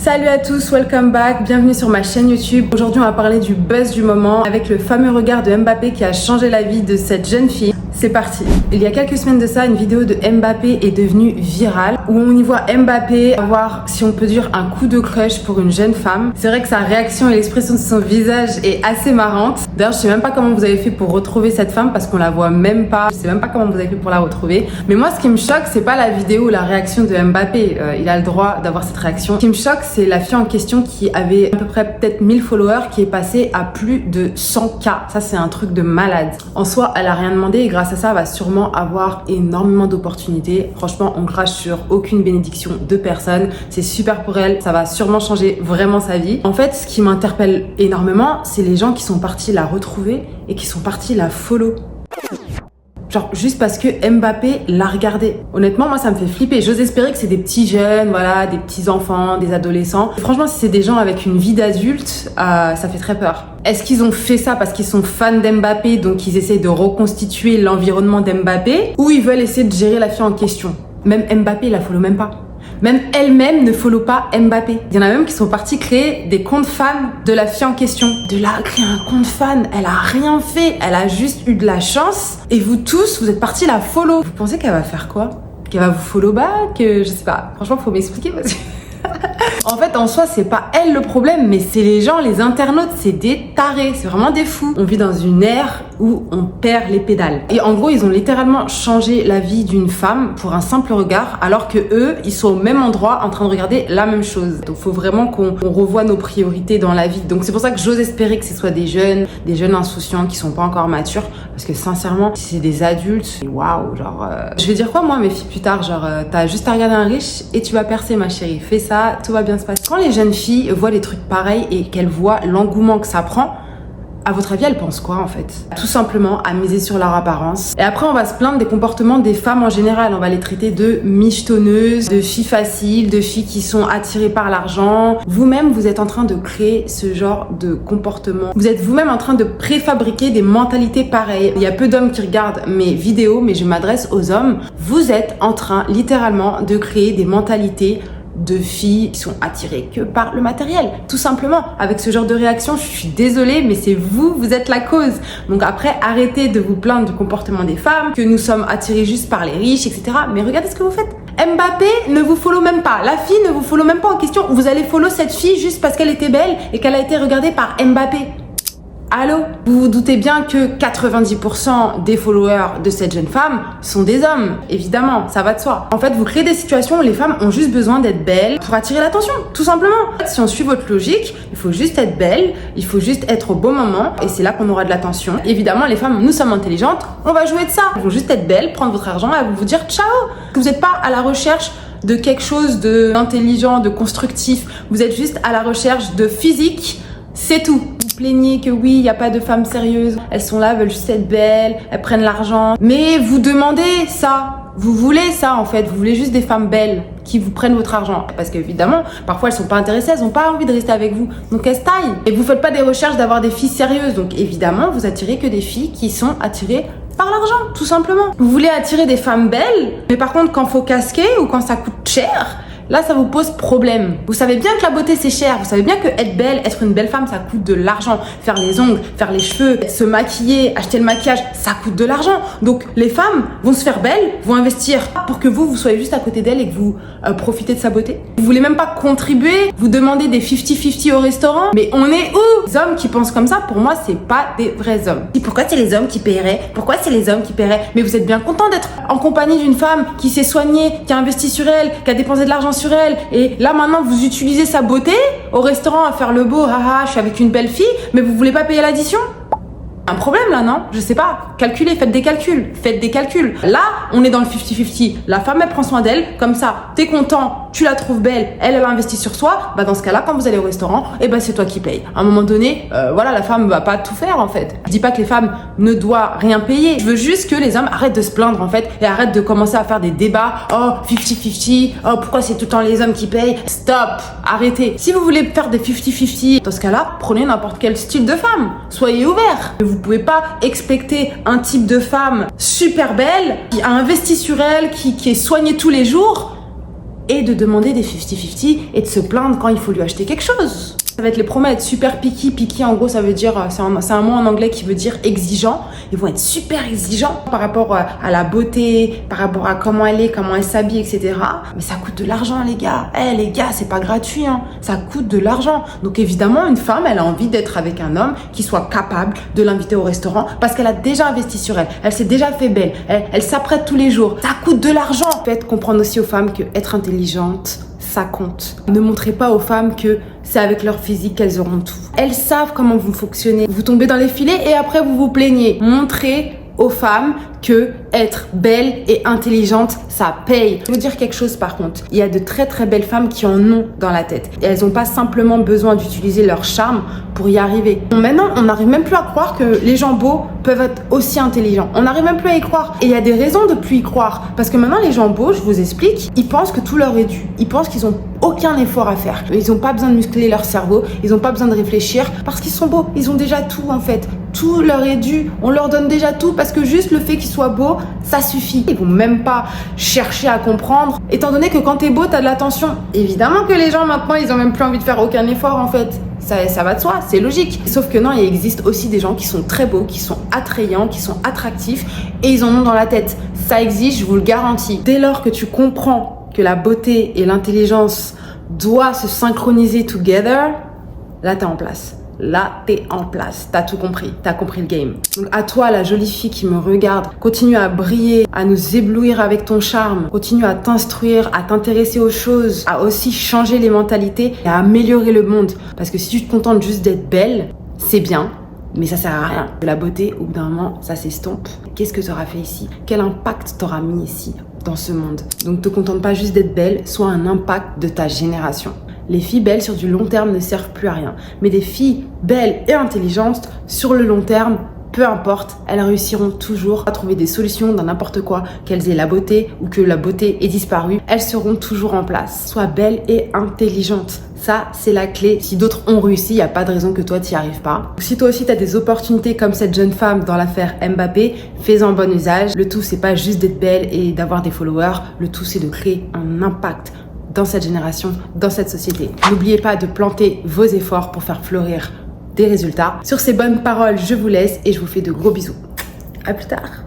Salut à tous, welcome back, bienvenue sur ma chaîne YouTube. Aujourd'hui on va parler du buzz du moment avec le fameux regard de Mbappé qui a changé la vie de cette jeune fille. C'est parti. Il y a quelques semaines de ça, une vidéo de Mbappé est devenue virale où on y voit Mbappé avoir, si on peut dire, un coup de crush pour une jeune femme. C'est vrai que sa réaction et l'expression de son visage est assez marrante. D'ailleurs, je sais même pas comment vous avez fait pour retrouver cette femme parce qu'on la voit même pas. Je sais même pas comment vous avez fait pour la retrouver. Mais moi, ce qui me choque, c'est pas la vidéo ou la réaction de Mbappé. Il a le droit d'avoir cette réaction. Ce qui me choque, c'est la fille en question qui avait à peu près peut-être 1000 followers qui est passée à plus de 100K. Ça, c'est un truc de malade. En soi, elle a rien demandé et grâce à ça, elle va sûrement avoir énormément d'opportunités. Franchement, on crache sur aucune bénédiction de personne. C'est super pour elle. Ça va sûrement changer vraiment sa vie. En fait, ce qui m'interpelle énormément, c'est les gens qui sont partis la retrouver et qui sont partis la follow. Genre juste parce que Mbappé l'a regardé. Honnêtement, moi ça me fait flipper. J'ose espérer que c'est des petits jeunes, voilà, des petits enfants, des adolescents. Franchement, si c'est des gens avec une vie d'adulte, ça fait très peur. Est-ce qu'ils ont fait ça parce qu'ils sont fans d'Mbappé, donc ils essaient de reconstituer l'environnement d'Mbappé, ou ils veulent essayer de gérer la fille en question? Même Mbappé, il la follow même pas. Même elle-même ne follow pas Mbappé. Il y en a même qui sont partis créer des comptes fans de la fille en question. De là à créer un compte fan, elle a rien fait. Elle a juste eu de la chance. Et vous tous, vous êtes partis la follow. Vous pensez qu'elle va faire quoi? Qu'elle va vous follow back? Je sais pas. Franchement, faut m'expliquer parce que... En fait, en soi, c'est pas elle le problème, mais c'est les gens, les internautes, c'est des tarés, c'est vraiment des fous. On vit dans une ère où on perd les pédales. Et en gros, ils ont littéralement changé la vie d'une femme pour un simple regard, alors que eux, ils sont au même endroit en train de regarder la même chose. Donc, faut vraiment qu'on revoie nos priorités dans la vie. Donc, c'est pour ça que j'ose espérer que ce soit des jeunes insouciants qui sont pas encore matures, parce que sincèrement, si c'est des adultes, waouh, genre, je vais dire quoi moi, mes filles, plus tard, genre, t'as juste à regarder un riche et tu vas percer, ma chérie. Fais ça, tout va bien se passer. Quand les jeunes filles voient les trucs pareils et qu'elles voient l'engouement que ça prend, à votre avis, elles pensent quoi en fait? Tout simplement à miser sur leur apparence. Et après, on va se plaindre des comportements des femmes en général. On va les traiter de michetonneuses, de filles faciles, de filles qui sont attirées par l'argent. Vous-même, vous êtes en train de créer ce genre de comportement. Vous êtes vous-même en train de préfabriquer des mentalités pareilles. Il y a peu d'hommes qui regardent mes vidéos, mais je m'adresse aux hommes. Vous êtes en train, littéralement, de créer des mentalités de filles qui sont attirées que par le matériel, tout simplement. Avec ce genre de réaction, je suis désolée, mais c'est vous êtes la cause. Donc après, arrêtez de vous plaindre du comportement des femmes, que nous sommes attirés juste par les riches, etc. Mais regardez ce que vous faites. Mbappé ne vous follow même pas. La fille ne vous follow même pas en question. Vous allez follow cette fille juste parce qu'elle était belle et qu'elle a été regardée par Mbappé. Allô? Vous vous doutez bien que 90% des followers de cette jeune femme sont des hommes. Évidemment, ça va de soi. En fait, vous créez des situations où les femmes ont juste besoin d'être belles pour attirer l'attention, tout simplement. Si on suit votre logique, il faut juste être belle, il faut juste être au bon moment et c'est là qu'on aura de l'attention. Évidemment, les femmes, nous sommes intelligentes, on va jouer de ça. Elles vont juste être belles, prendre votre argent et vous dire ciao. Que vous n'êtes pas à la recherche de quelque chose d'intelligent, de constructif. Vous êtes juste à la recherche de physique, c'est tout. Plaignez que oui, il n'y a pas de femmes sérieuses, elles sont là, veulent juste être belles, elles prennent l'argent. Mais vous demandez ça, vous voulez ça en fait, vous voulez juste des femmes belles qui vous prennent votre argent. Parce qu'évidemment, parfois elles sont pas intéressées, elles n'ont pas envie de rester avec vous. Donc elles se taillent. Et vous faites pas des recherches d'avoir des filles sérieuses. Donc évidemment, vous attirez que des filles qui sont attirées par l'argent, tout simplement. Vous voulez attirer des femmes belles, mais par contre quand faut casquer ou quand ça coûte cher, là, ça vous pose problème. Vous savez bien que la beauté, c'est cher. Vous savez bien que être belle, être une belle femme, ça coûte de l'argent. Faire les ongles, faire les cheveux, se maquiller, acheter le maquillage, ça coûte de l'argent. Donc, les femmes vont se faire belles, vont investir pour que vous soyez juste à côté d'elle et que vous profitez de sa beauté. Vous voulez même pas contribuer, vous demandez des 50-50 au restaurant. Mais on est où? Les hommes qui pensent comme ça, pour moi, c'est pas des vrais hommes. Et pourquoi c'est les hommes qui paieraient? Pourquoi c'est les hommes qui paieraient? Mais vous êtes bien content d'être en compagnie d'une femme qui s'est soignée, qui a investi sur elle, qui a dépensé de l'argent sur elle, et là maintenant vous utilisez sa beauté au restaurant à faire le beau, haha, je suis avec une belle fille, mais vous voulez pas payer l'addition? Un problème là, non? Je sais pas. Calculez, faites des calculs. Faites des calculs. Là, on est dans le 50-50. La femme, elle prend soin d'elle. Comme ça, t'es content, tu la trouves belle, elle a investi sur soi. Bah, dans ce cas-là, quand vous allez au restaurant, eh ben, c'est toi qui paye. À un moment donné, voilà, la femme va pas tout faire, en fait. Je dis pas que les femmes ne doivent rien payer. Je veux juste que les hommes arrêtent de se plaindre, en fait, et arrêtent de commencer à faire des débats. Oh, 50-50. Oh, pourquoi c'est tout le temps les hommes qui payent? Stop. Arrêtez. Si vous voulez faire des 50-50, dans ce cas-là, prenez n'importe quel style de femme. Soyez ouverts. Vous pouvez pas expecter un type de femme super belle, qui a investi sur elle, qui est soignée tous les jours, et de demander des 50-50 et de se plaindre quand il faut lui acheter quelque chose. Ça va être les promets à être super picky. Picky, en gros, ça veut dire, c'est un mot en anglais qui veut dire exigeant. Ils vont être super exigeants par rapport à la beauté, par rapport à comment elle est, comment elle s'habille, etc. Mais ça coûte de l'argent, les gars. Les gars, c'est pas gratuit, hein. Ça coûte de l'argent. Donc évidemment, une femme, elle a envie d'être avec un homme qui soit capable de l'inviter au restaurant parce qu'elle a déjà investi sur elle. Elle s'est déjà fait belle. Elle s'apprête tous les jours. Ça coûte de l'argent. Faites comprendre aussi aux femmes que être intelligente, ça compte. Ne montrez pas aux femmes que c'est avec leur physique qu'elles auront tout. Elles savent comment vous fonctionnez. Vous tombez dans les filets et après vous vous plaignez. Montrez aux femmes que être belle et intelligente, ça paye. Je vais vous dire quelque chose par contre. Il y a de très très belles femmes qui en ont dans la tête. Et elles n'ont pas simplement besoin d'utiliser leur charme pour y arriver. Bon, maintenant, on n'arrive même plus à croire que les gens beaux peuvent être aussi intelligents. On n'arrive même plus à y croire. Et il y a des raisons de plus y croire. Parce que maintenant, les gens beaux, je vous explique, ils pensent que tout leur est dû. Ils pensent qu'ils n'ont aucun effort à faire. Ils n'ont pas besoin de muscler leur cerveau. Ils n'ont pas besoin de réfléchir parce qu'ils sont beaux. Ils ont déjà tout en fait. Tout leur est dû. On leur donne déjà tout parce que juste le fait qu'ils soient beaux, ça suffit. Ils vont même pas chercher à comprendre. Étant donné que quand t'es beau, t'as de l'attention. Évidemment que les gens maintenant, ils ont même plus envie de faire aucun effort en fait. Ça va de soi, c'est logique. Sauf que non, il existe aussi des gens qui sont très beaux, qui sont attrayants, qui sont attractifs et ils en ont dans la tête. Ça existe, je vous le garantis. Dès lors que tu comprends que la beauté et l'intelligence doivent se synchroniser together, là t'es en place. Là, t'es en place. T'as tout compris. T'as compris le game. Donc, à toi, la jolie fille qui me regarde, continue à briller, à nous éblouir avec ton charme. Continue à t'instruire, à t'intéresser aux choses, à aussi changer les mentalités et à améliorer le monde. Parce que si tu te contentes juste d'être belle, c'est bien, mais ça sert à rien. La beauté, au bout d'un moment, ça s'estompe. Qu'est-ce que t'auras fait ici? Quel impact t'auras mis ici, dans ce monde? Donc, te contente pas juste d'être belle, sois un impact de ta génération. Les filles belles sur du long terme ne servent plus à rien. Mais des filles belles et intelligentes, sur le long terme, peu importe, elles réussiront toujours à trouver des solutions dans n'importe quoi, qu'elles aient la beauté ou que la beauté ait disparu, elles seront toujours en place. Sois belle et intelligente. Ça, c'est la clé. Si d'autres ont réussi, il n'y a pas de raison que toi, tu n'y arrives pas. Si toi aussi, tu as des opportunités comme cette jeune femme dans l'affaire Mbappé, fais-en bon usage. Le tout, c'est pas juste d'être belle et d'avoir des followers. Le tout, c'est de créer un impact dans cette génération, dans cette société. N'oubliez pas de planter vos efforts pour faire fleurir des résultats. Sur ces bonnes paroles, je vous laisse et je vous fais de gros bisous. À plus tard.